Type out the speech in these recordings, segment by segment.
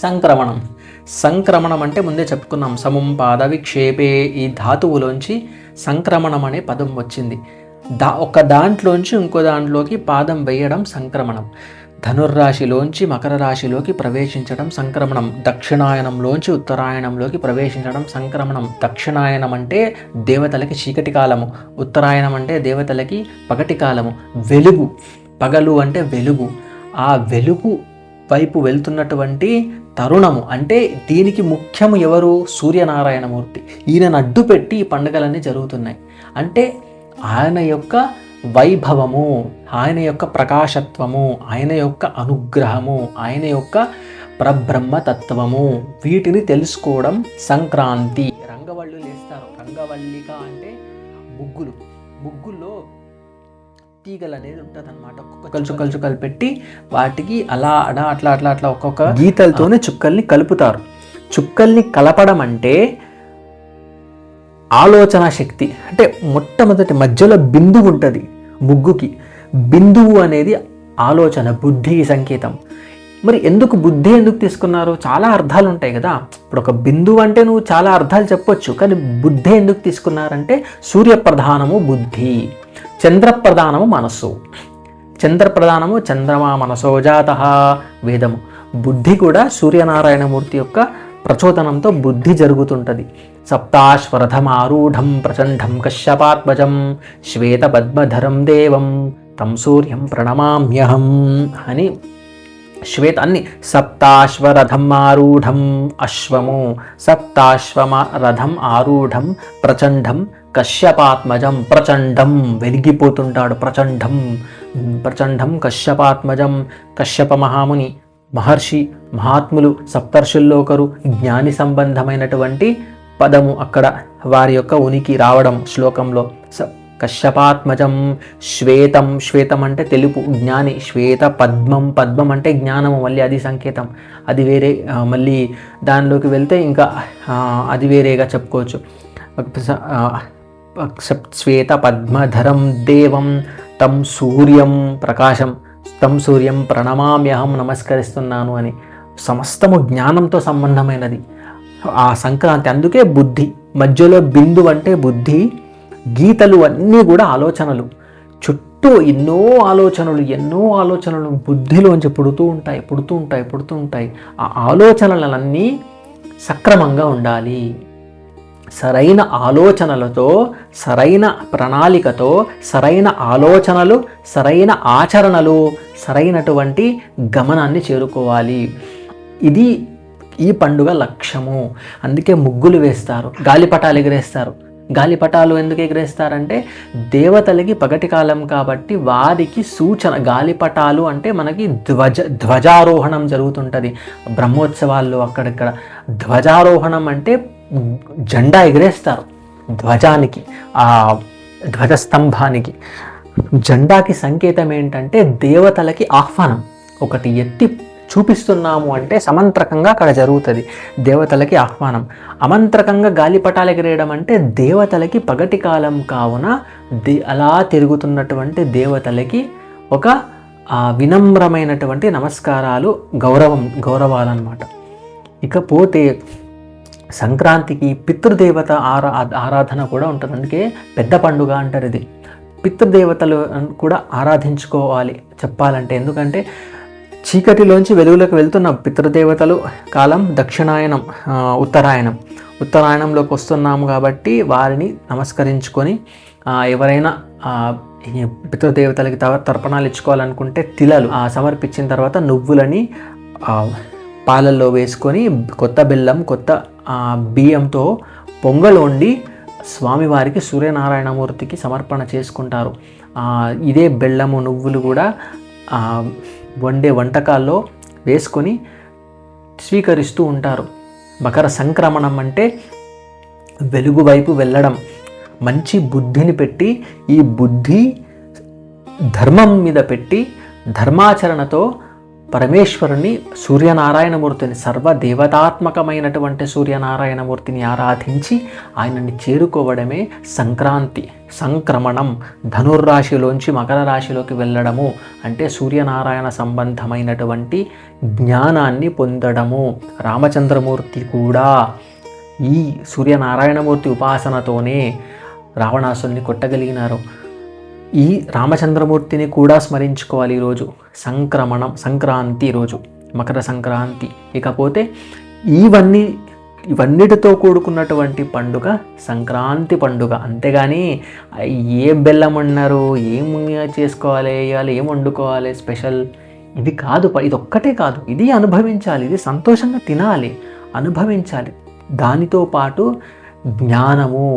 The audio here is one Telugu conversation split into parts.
సంక్రమణం. సంక్రమణం అంటే ముందే చెప్పుకున్నాం, సమం పాద విక్షేపే, ఈ ధాతువులోంచి సంక్రమణం అనే పదం వచ్చింది. ఒక దాంట్లోంచి ఇంకో దాంట్లోకి పాదం వేయడం సంక్రమణం. ధనుర్రాశిలోంచి మకర రాశిలోకి ప్రవేశించడం సంక్రమణం. దక్షిణాయనంలోంచి ఉత్తరాయణంలోకి ప్రవేశించడం సంక్రమణం. దక్షిణాయనం అంటే దేవతలకి చీకటి కాలము, ఉత్తరాయణం అంటే దేవతలకి పగటి కాలము. వెలుగు, పగలు అంటే వెలుగు, ఆ వెలుగు వైపు వెళ్తున్నటువంటి తరుణము. అంటే దీనికి ముఖ్యము ఎవరు? సూర్యనారాయణమూర్తి. ఈయనను అడ్డు పెట్టి ఈ పండుగలన్నీ జరుగుతున్నాయి. అంటే ఆయన యొక్క వైభవము, ఆయన యొక్క ప్రకాశత్వము, ఆయన యొక్క అనుగ్రహము, ఆయన యొక్క పరబ్రహ్మతత్వము, వీటిని తెలుసుకోవడం సంక్రాంతి. రంగవల్లులు వేస్తారు. రంగవల్లిక అంటే ముగ్గులు. ముగ్గుల్లో తీగలు అనేది ఉంటుంది అనమాట. ఒక్కొక్క చుక్కలు పెట్టి వాటికి అలా అట్లా ఒక్కొక్క గీతలతోనే చుక్కల్ని కలుపుతారు. చుక్కల్ని కలపడం అంటే ఆలోచన శక్తి. అంటే మొట్టమొదటి మధ్యలో బిందువు ఉంటుంది ముగ్గుకి. బిందువు అనేది ఆలోచన, బుద్ధికి సంకేతం. మరి బుద్ధి ఎందుకు తీసుకున్నారు? చాలా అర్థాలు ఉంటాయి కదా. ఇప్పుడు ఒక బిందువు అంటే నువ్వు చాలా అర్థాలు చెప్పొచ్చు, కానీ బుద్ధి ఎందుకు తీసుకున్నారంటే సూర్యప్రధానము బుద్ధి, చంద్రప్రధానము మనస్సు. చంద్రప్రధానము చంద్రమా మనసో జాతః వేదము. బుద్ధి కూడా సూర్యనారాయణమూర్తి యొక్క ప్రచోదనంతో బుద్ధి జరుగుతుంటుంది. సప్తాశ్వరథమారూఢం ప్రచండం కశ్యపాత్మజం శ్వేతపద్మధరం దేవం తం సూర్యం ప్రణమామ్యహం అని అన్ని సప్తాశ్వరథం ఆరూఢం అశ్వము, రథం ఆరూఢం ప్రచండం కశ్యపాత్మజం. ప్రచండం వెలిగిపోతుంటాడు, ప్రచండం కశ్యపాత్మజం. కశ్యప మహాముని, మహర్షి, మహాత్ములు, సప్తర్షుల్లో ఒకరు, జ్ఞాని సంబంధమైనటువంటి పదము అక్కడ వారి యొక్క ఉనికి రావడం శ్లోకంలో. కశ్యపాత్మజం. శ్వేతం అంటే తెలుపు, జ్ఞాని. శ్వేత పద్మం అంటే జ్ఞానము, మళ్ళీ అది సంకేతం, అది వేరే. మళ్ళీ దానిలోకి వెళ్తే ఇంకా అది వేరేగా చెప్పుకోవచ్చు. శ్వేత పద్మధరం దేవం తం సూర్యం ప్రకాశం, తం సూర్యం ప్రణమామ్యహం నమస్కరిస్తున్నాను అని. సమస్తము జ్ఞానంతో సంబంధమైనది ఆ సంక్రాంతి. అందుకే బుద్ధి. మధ్యలో బిందు అంటే బుద్ధి, గీతలు అన్నీ కూడా ఆలోచనలు. చుట్టూ ఎన్నో ఆలోచనలు బుద్ధిలోంచి పుడుతూ ఉంటాయి. ఆ ఆలోచనలన్నీ సక్రమంగా ఉండాలి. సరైన ఆలోచనలతో, సరైన ప్రణాళికతో, సరైన ఆలోచనలు, సరైన ఆచరణలు, సరైనటువంటి గమనాన్ని చేరుకోవాలి. ఇది ఈ పండుగ లక్ష్యము. అందుకే ముగ్గులు వేస్తారు, గాలిపటాలు ఎగరేస్తారు. గాలిపటాలు ఎందుకు ఎగరేస్తారంటే దేవతలకి పగటి కాలం కాబట్టి వారికి సూచన. గాలిపటాలు అంటే మనకి ధ్వజారోహణం జరుగుతుంటుంది బ్రహ్మోత్సవాల్లో. అక్కడక్కడ ధ్వజారోహణం అంటే జెండా ఎగరేస్తారు ధ్వజానికి, ఆ ధ్వజస్తంభానికి. జెండాకి సంకేతం ఏంటంటే దేవతలకి ఆహ్వానం. ఒకటి ఎత్తి చూపిస్తున్నాము అంటే సమంత్రకంగా అక్కడ జరుగుతుంది, దేవతలకి ఆహ్వానం. అమంత్రకంగా గాలిపటాలు ఎగరేయడం అంటే దేవతలకి పగటి కాలం కావున అలా తిరుగుతున్నటువంటి దేవతలకి ఒక వినమ్రమైనటువంటి నమస్కారాలు, గౌరవాలన్నమాట. ఇకపోతే సంక్రాంతికి పితృదేవత ఆరాధన కూడా ఉంటుంది. అందుకే పెద్ద పండుగ అంటారు ఇది. పితృదేవతలు కూడా ఆరాధించుకోవాలి చెప్పాలంటే. ఎందుకంటే చీకటిలోంచి వెలుగులోకి వెళ్తున్న పితృదేవతలు కాలం దక్షిణాయనం, ఉత్తరాయణంలోకి వస్తున్నాము కాబట్టి వారిని నమస్కరించుకొని ఎవరైనా పితృదేవతలకి తర్పణాలు ఇచ్చుకోవాలనుకుంటే తిలలు సమర్పించిన తర్వాత నువ్వులని పాలల్లో వేసుకొని కొత్త బెల్లం, కొత్త బియ్యంతో పొంగల్ వండి స్వామివారికి, సూర్యనారాయణమూర్తికి సమర్పణ చేసుకుంటారు. ఇదే బెల్లము, నువ్వులు కూడా వండే వంటకాల్లో వేసుకొని స్వీకరిస్తూ ఉంటారు. మకర సంక్రమణం అంటే వెలుగు వైపు వెళ్ళడం, మంచి బుద్ధిని పెట్టి, ఈ బుద్ధి ధర్మం మీద పెట్టి ధర్మాచరణతో పరమేశ్వరుని సూర్యనారాయణమూర్తిని సర్వదేవతాత్మకమైనటువంటి సూర్యనారాయణమూర్తిని ఆరాధించి ఆయనని చేరుకోవడమే సంక్రాంతి. సంక్రమణం ధనుర్రాశిలోంచి మకర రాశిలోకి వెళ్ళడము అంటే సూర్యనారాయణ సంబంధమైనటువంటి జ్ఞానాన్ని పొందడము. రామచంద్రమూర్తి కూడా ఈ సూర్యనారాయణమూర్తి ఉపాసనతోనే రావణాసుల్ని కొట్టగలిగినారు. ఈ రామచంద్రమూర్తిని కూడా స్మరించుకోవాలి ఈరోజు. సంక్రమణం సంక్రాంతి రోజు, మకర సంక్రాంతి. ఇకపోతే ఇవన్నిటితో కూడుకున్నటువంటి పండుగ సంక్రాంతి పండుగ. అంతేగాని ఏ బెల్లం అన్నారు, ఏం చేసుకోవాలి, ఇవాళ ఏం వండుకోవాలి స్పెషల్, ఇది కాదు. ఇది ఒక్కటే కాదు, ఇది అనుభవించాలి, ఇది సంతోషంగా తినాలి, అనుభవించాలి. దానితో పాటు జ్ఞానము,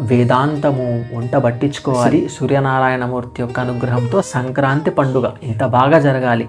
వేదాంతము వంట పట్టించుకోవాలి. సూర్యనారాయణమూర్తి యొక్క అనుగ్రహంతో సంక్రాంతి పండుగ ఇంత బాగా జరగాలి.